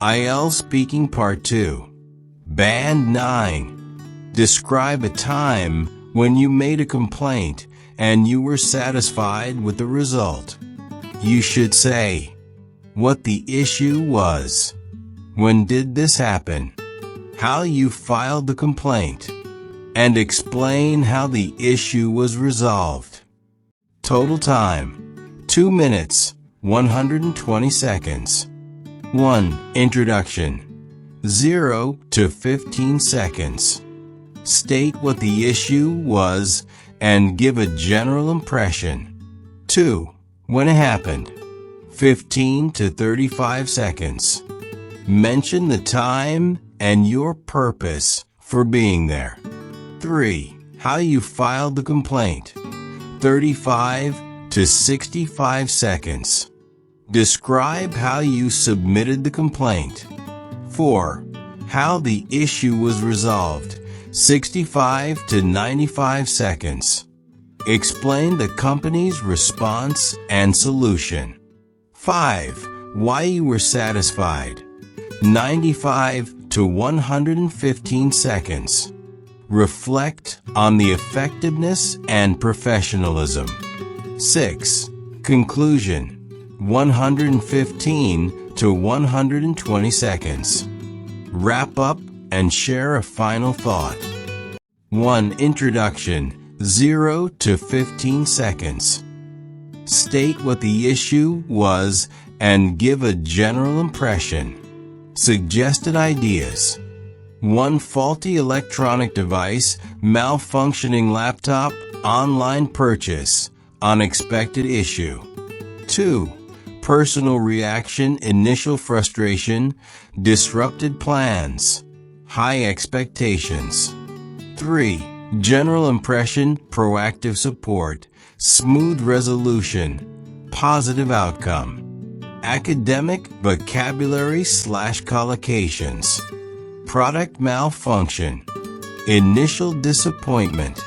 IELTS Speaking Part 2. Band 9. Describe a time when you made a complaint and you were satisfied with the result. You should say what the issue was, when did this happen, how you filed the complaint, and explain how the issue was resolved. Total time: 2 minutes, 120 seconds. 1. Introduction. 0 to 15 seconds. State what the issue was and give a general impression. 2. When it happened. 15 to 35 seconds. Mention the time and your purpose for being there. 3. How you filed the complaint. 35 to 65 seconds. Describe how you submitted the complaint. 4. How the issue was resolved. 65 to 95 seconds. Explain the company's response and solution. 5. Why you were satisfied. 95 to 115 seconds. Reflect on the effectiveness and professionalism. 6. Conclusion. 115 to 120 seconds. Wrap up and share a final thought. 1. Introduction. 0 to 15 seconds. State what the issue was and give a general impression. Suggested ideas. 1. Faulty electronic device, malfunctioning laptop, online purchase, unexpected issue. 2. Personal reaction, initial frustration, disrupted plans, high expectations. 3. General impression, proactive support, smooth resolution, positive outcome. Academic vocabulary/collocations. Product malfunction, initial disappointment,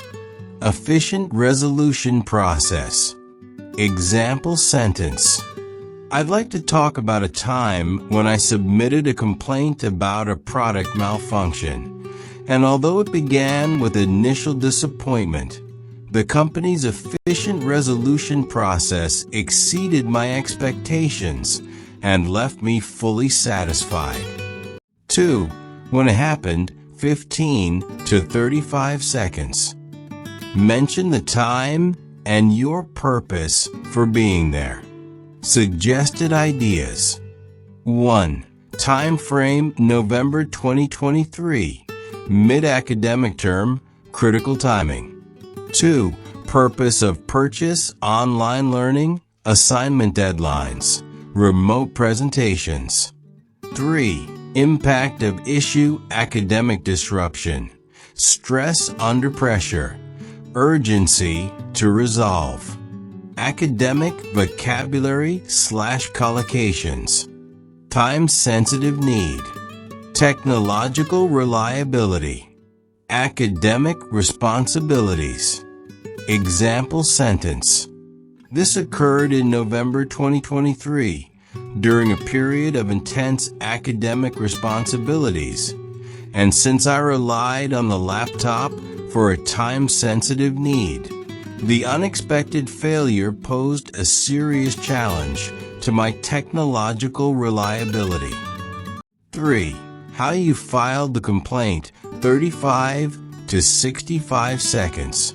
efficient resolution process. Example sentence. I'd like to talk about a time when I submitted a complaint about a product malfunction, and although it began with initial disappointment, the company's efficient resolution process exceeded my expectations and left me fully satisfied. 2. When it happened, 15 to 35 seconds. Mention the time and your purpose for being there. Suggested ideas. 1. Time frame: November 2023. Mid-academic term, critical timing. 2. Purpose of purchase: online learning, assignment deadlines, remote presentations. 3. Impact of issue: academic disruption, stress under pressure, urgency to resolve. Academic vocabulary/collocations. Time-sensitive need. Technological reliability. Academic responsibilities. Example sentence. This occurred in November 2023 during a period of intense academic responsibilities, and since I relied on the laptop for a time-sensitive need, the unexpected failure posed a serious challenge to my technological reliability. 3. How you filed the complaint. 35 to 65 seconds.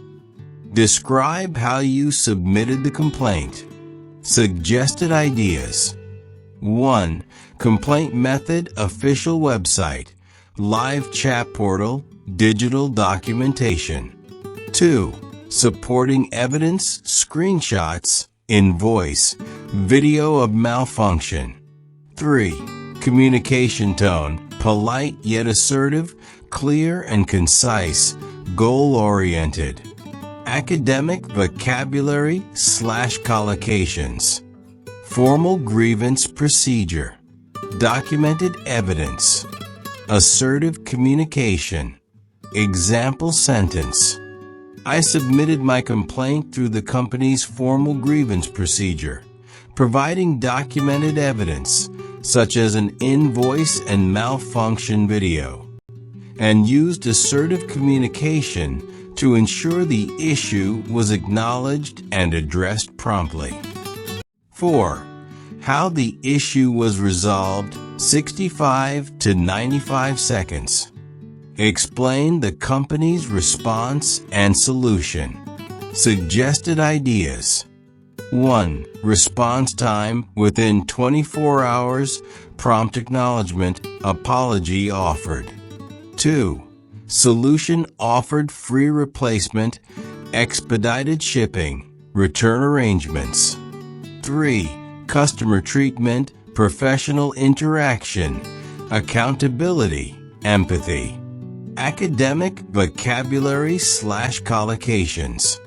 Describe how you submitted the complaint. Suggested ideas. 1. Complaint method: official website, live chat portal, digital documentation. 2. Supporting evidence: screenshots, invoice, video of malfunction. 3. Communication tone: polite yet assertive, clear and concise, goal-oriented. Academic vocabulary/collocations. Formal grievance procedure. Documented evidence. Assertive communication. Example sentence. I submitted my complaint through the company's formal grievance procedure, providing documented evidence such as an invoice and malfunction video, and used assertive communication to ensure the issue was acknowledged and addressed promptly. 4. How the issue was resolved, 65 to 95 seconds. Explain the company's response and solution. Suggested ideas. 1. Response time within 24 hours, prompt acknowledgement, apology offered. 2. Solution offered free replacement, expedited shipping, return arrangements. 3. Customer treatment, professional interaction, accountability, empathy. Academic vocabulary / collocations.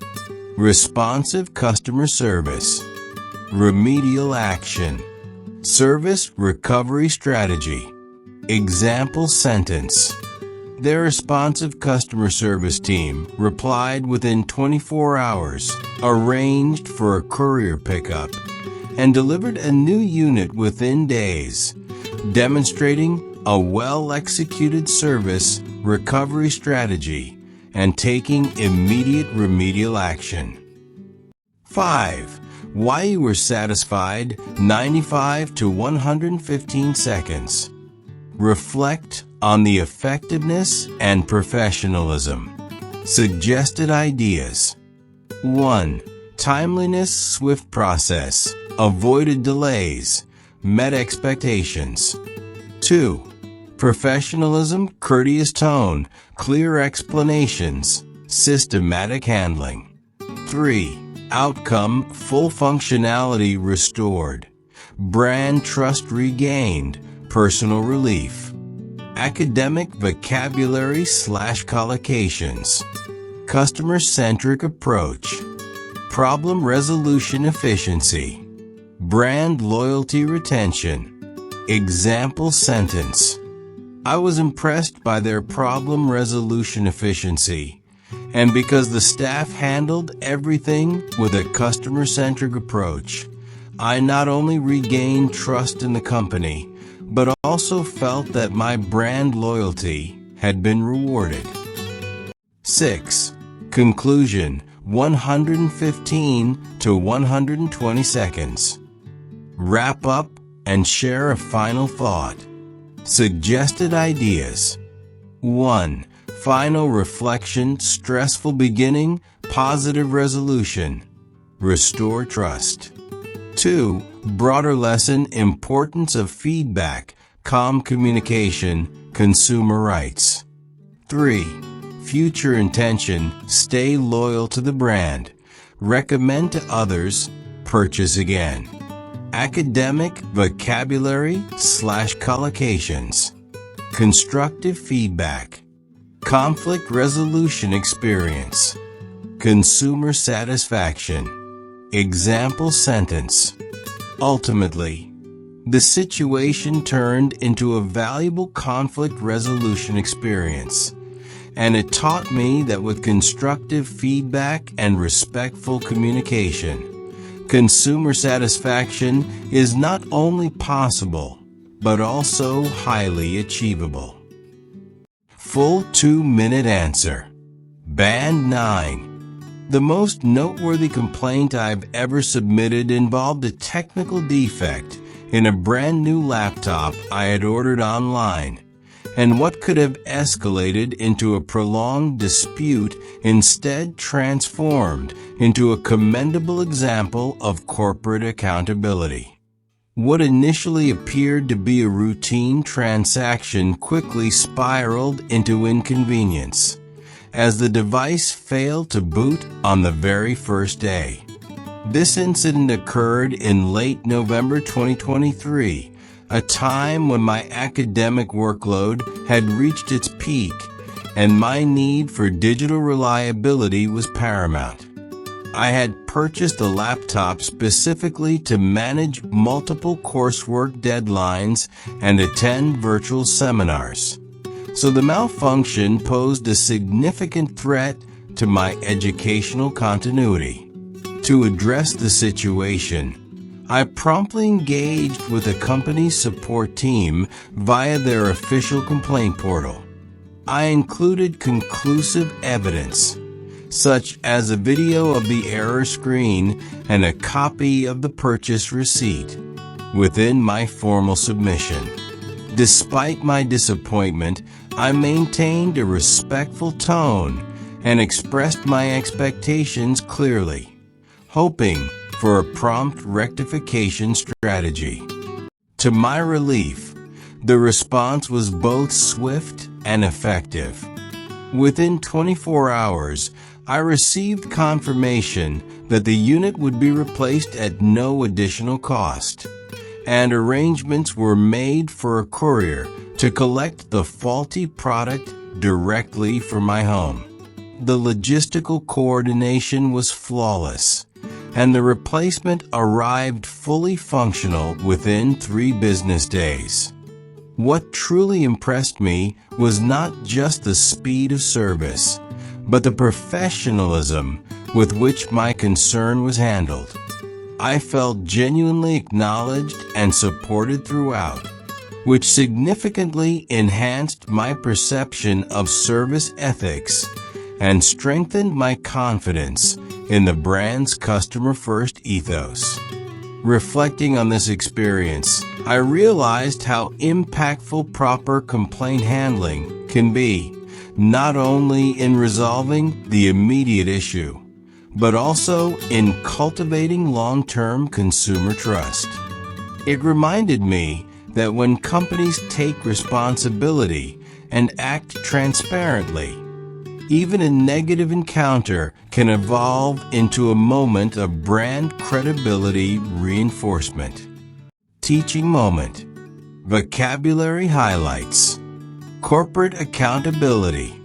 Responsive customer service. Remedial action. Service recovery strategy. Example sentence. Their responsive customer service team replied within 24 hours, arranged for a courier pickup, and delivered a new unit within days, demonstrating a well-executed service recovery strategy and taking immediate remedial action. 5. Why you were satisfied, 95 to 115 seconds. Reflect on the effectiveness and professionalism. Suggested ideas. 1. Timeliness, swift process, avoided delays, met expectations. 2. Professionalism, courteous tone, clear explanations, systematic handling. 3. Outcome, full functionality restored, brand trust regained, personal relief. Academic vocabulary / collocations. Customer-centric approach. Problem resolution efficiency. Brand loyalty retention. Example sentence. I was impressed by their problem resolution efficiency, and because the staff handled everything with a customer-centric approach, I not only regained trust in the company, but also felt that my brand loyalty had been rewarded. 6. Conclusion, 115 to 120 seconds. Wrap up and share a final thought. Suggested ideas. 1. Final reflection, stressful beginning, positive resolution. Restore trust. 2. Broader lesson, importance of feedback, calm communication, consumer rights. 3. Future intention, stay loyal to the brand, recommend to others, purchase again. Academic vocabulary / collocations. Constructive feedback. Conflict resolution experience. Consumer satisfaction. Example sentence. Ultimately, the situation turned into a valuable conflict resolution experience, and it taught me that with constructive feedback and respectful communication, consumer satisfaction is not only possible, but also highly achievable. Full 2-minute answer. Band 9. The most noteworthy complaint I've ever submitted involved a technical defect in a brand new laptop I had ordered online, and what could have escalated into a prolonged dispute instead transformed into a commendable example of corporate accountability. What initially appeared to be a routine transaction quickly spiraled into inconvenience, as the device failed to boot on the very first day. This incident occurred in late November 2023, a time when my academic workload had reached its peak and my need for digital reliability was paramount. I had purchased a laptop specifically to manage multiple coursework deadlines and attend virtual seminars, so the malfunction posed a significant threat to my educational continuity. To address the situation, I promptly engaged with the company's support team via their official complaint portal. I included conclusive evidence, such as a video of the error screen and a copy of the purchase receipt, within my formal submission. Despite my disappointment, I maintained a respectful tone and expressed my expectations clearly, hoping for a prompt rectification strategy. To my relief, the response was both swift and effective. Within 24 hours, I received confirmation that the unit would be replaced at no additional cost, and arrangements were made for a courier to collect the faulty product directly from my home. The logistical coordination was flawless, and the replacement arrived fully functional within 3 business days. What truly impressed me was not just the speed of service, but the professionalism with which my concern was handled. I felt genuinely acknowledged and supported throughout, which significantly enhanced my perception of service ethics and strengthened my confidence in the brand's customer-first ethos. Reflecting on this experience, I realized how impactful proper complaint handling can be, not only in resolving the immediate issue, but also in cultivating long-term consumer trust. It reminded me that when companies take responsibility and act transparently, even a negative encounter can evolve into a moment of brand credibility reinforcement. Teaching moment. Vocabulary highlights. Corporate accountability.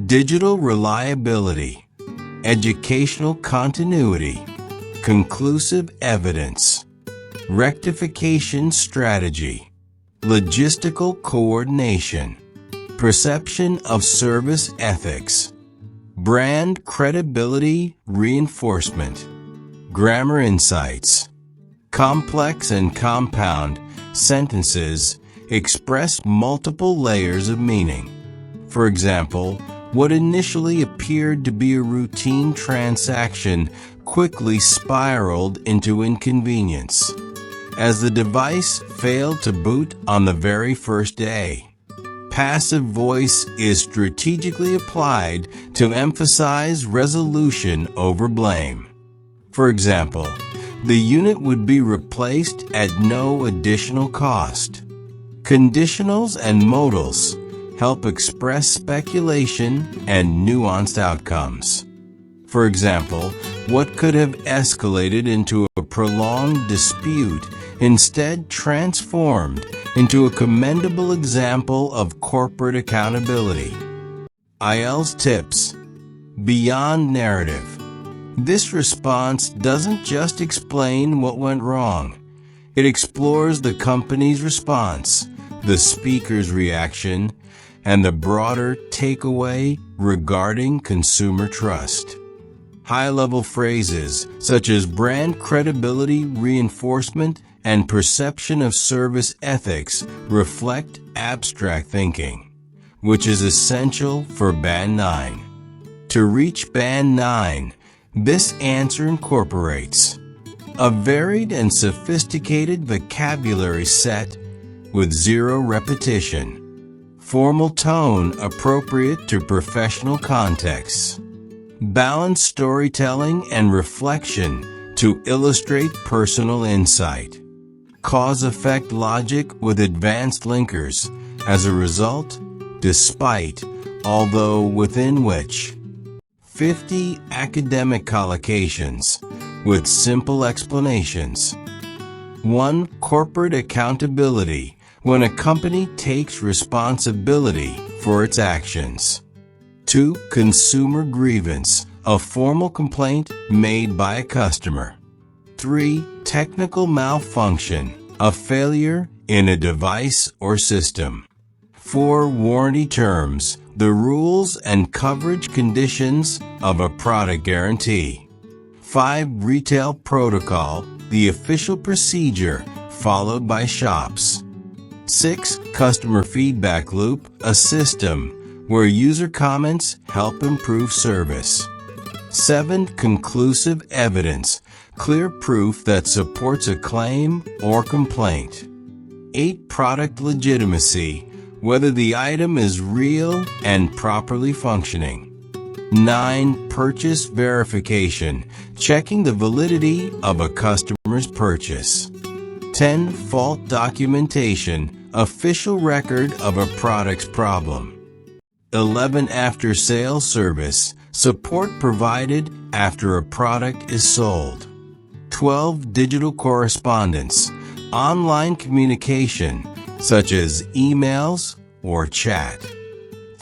Digital reliability. Educational continuity. Conclusive evidence. Rectification strategy. Logistical coordination. Perception of service ethics. Brand credibility reinforcement. Grammar insights. Complex and compound sentences express multiple layers of meaning. For example, what initially appeared to be a routine transaction quickly spiraled into inconvenience, as the device failed to boot on the very first day. Passive voice is strategically applied to emphasize resolution over blame. For example, the unit would be replaced at no additional cost. Conditionals and modals help express speculation and nuanced outcomes. For example, what could have escalated into a prolonged dispute instead transformed into a commendable example of corporate accountability. IELTS tips. Beyond narrative. This response doesn't just explain what went wrong. It explores the company's response, the speaker's reaction, and the broader takeaway regarding consumer trust. High-level phrases such as brand credibility reinforcement and perception of service ethics reflect abstract thinking, which is essential for Band 9. To reach Band 9, this answer incorporates a varied and sophisticated vocabulary set with 0 repetition, formal tone appropriate to professional contexts, balanced storytelling and reflection to illustrate personal insight, cause-effect logic with advanced linkers as a result, despite, although, within which. 50 academic collocations with simple explanations. 1. Corporate accountability, when a company takes responsibility for its actions. 2. Consumer grievance, a formal complaint made by a customer. 3. Technical malfunction, a failure in a device or system. 4. Warranty terms, the rules and coverage conditions of a product guarantee. 5. Retail protocol, the official procedure followed by shops. 6. Customer feedback loop, a system where user comments help improve service. 7. Conclusive evidence, clear proof that supports a claim or complaint. 8. Product legitimacy, whether the item is real and properly functioning. 9. Purchase verification, checking the validity of a customer's purchase. 10. Fault documentation, official record of a product's problem. 11. After-sales service, support provided after a product is sold. 12. Digital correspondence, online communication, such as emails or chat.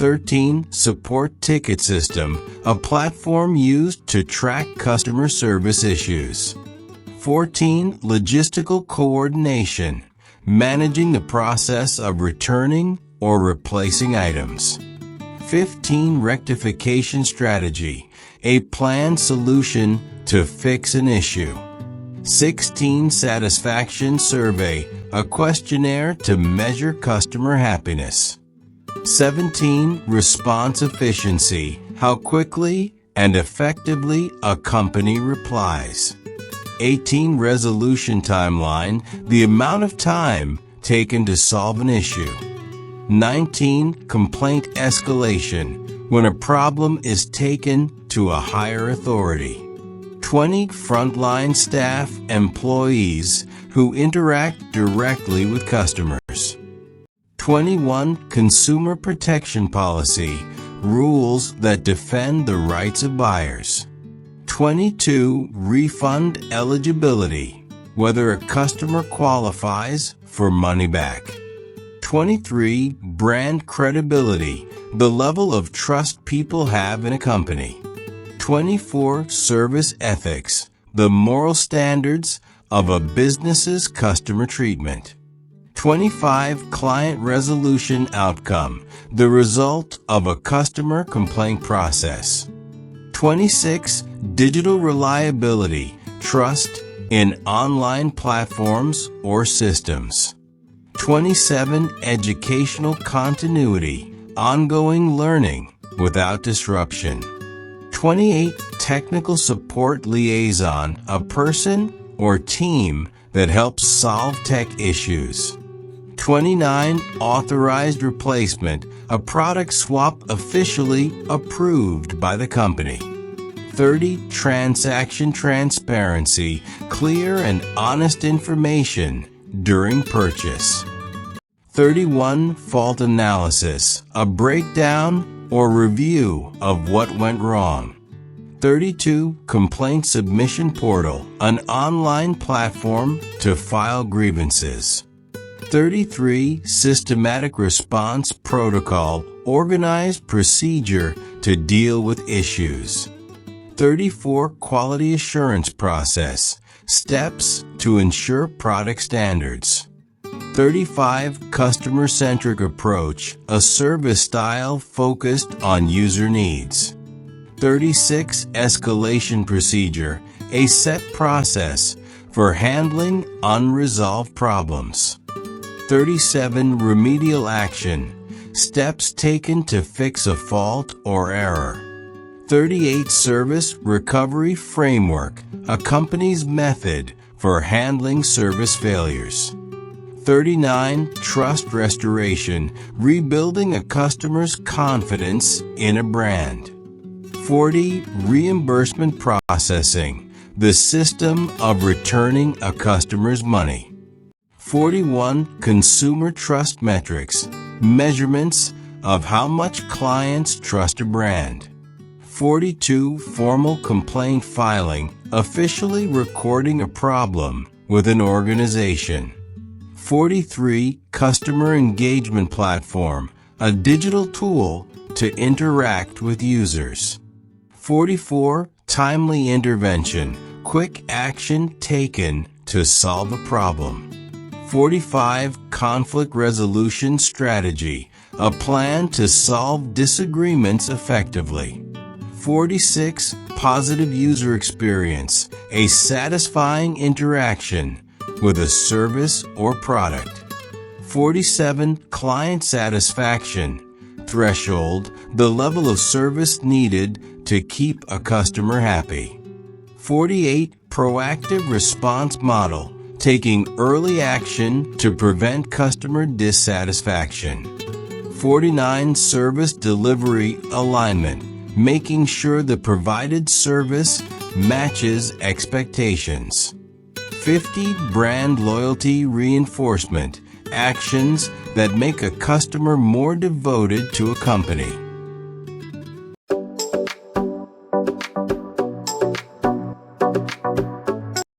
13. Support ticket system, a platform used to track customer service issues. 14. Logistical coordination, managing the process of returning or replacing items. 15. Rectification strategy, a planned solution to fix an issue. 16. Satisfaction survey, a questionnaire to measure customer happiness. 17. Response efficiency, how quickly and effectively a company replies. 18. Resolution timeline, the amount of time taken to solve an issue. 19. Complaint escalation, when a problem is taken to a higher authority. 20. Frontline staff, employees who interact directly with customers. 21. Consumer protection policy, rules that defend the rights of buyers. 22. Refund eligibility, whether a customer qualifies for money back. 23. Brand credibility, the level of trust people have in a company. 24. Service ethics, the moral standards of a business's customer treatment. 25. Client resolution outcome, the result of a customer complaint process. 26. Digital reliability, trust in online platforms or systems. 27. Educational continuity, ongoing learning without disruption. 28. Technical support liaison, a person or team that helps solve tech issues. 29. Authorized replacement, a product swap officially approved by the company. 30. Transaction transparency, clear and honest information during purchase. 31. Fault analysis, a breakdown or review of what went wrong. 32. Complaint submission portal, an online platform to file grievances. 33. Systematic response protocol, organized procedure to deal with issues. 34. Quality assurance process, steps to ensure product standards. 35. Customer-centric approach, a service style focused on user needs. 36. Escalation procedure, a set process for handling unresolved problems. 37. Remedial action, steps taken to fix a fault or error. 38. Service recovery framework, a company's method for handling service failures. 39. Trust restoration, rebuilding a customer's confidence in a brand. 40. Reimbursement processing, the system of returning a customer's money. 41. Consumer trust metrics, measurements of how much clients trust a brand. 42. Formal complaint filing, officially recording a problem with an organization. 43. Customer engagement platform, a digital tool to interact with users. 44. Timely intervention, quick action taken to solve a problem. 45. Conflict resolution strategy, a plan to solve disagreements effectively. 46. Positive user experience, a satisfying interaction with a service or product. 47. Client satisfaction, threshold, the level of service needed to keep a customer happy. 48. Proactive response model, taking early action to prevent customer dissatisfaction. 49. Service delivery alignment, making sure the provided service matches expectations. 50. Brand loyalty reinforcement, actions that make a customer more devoted to a company.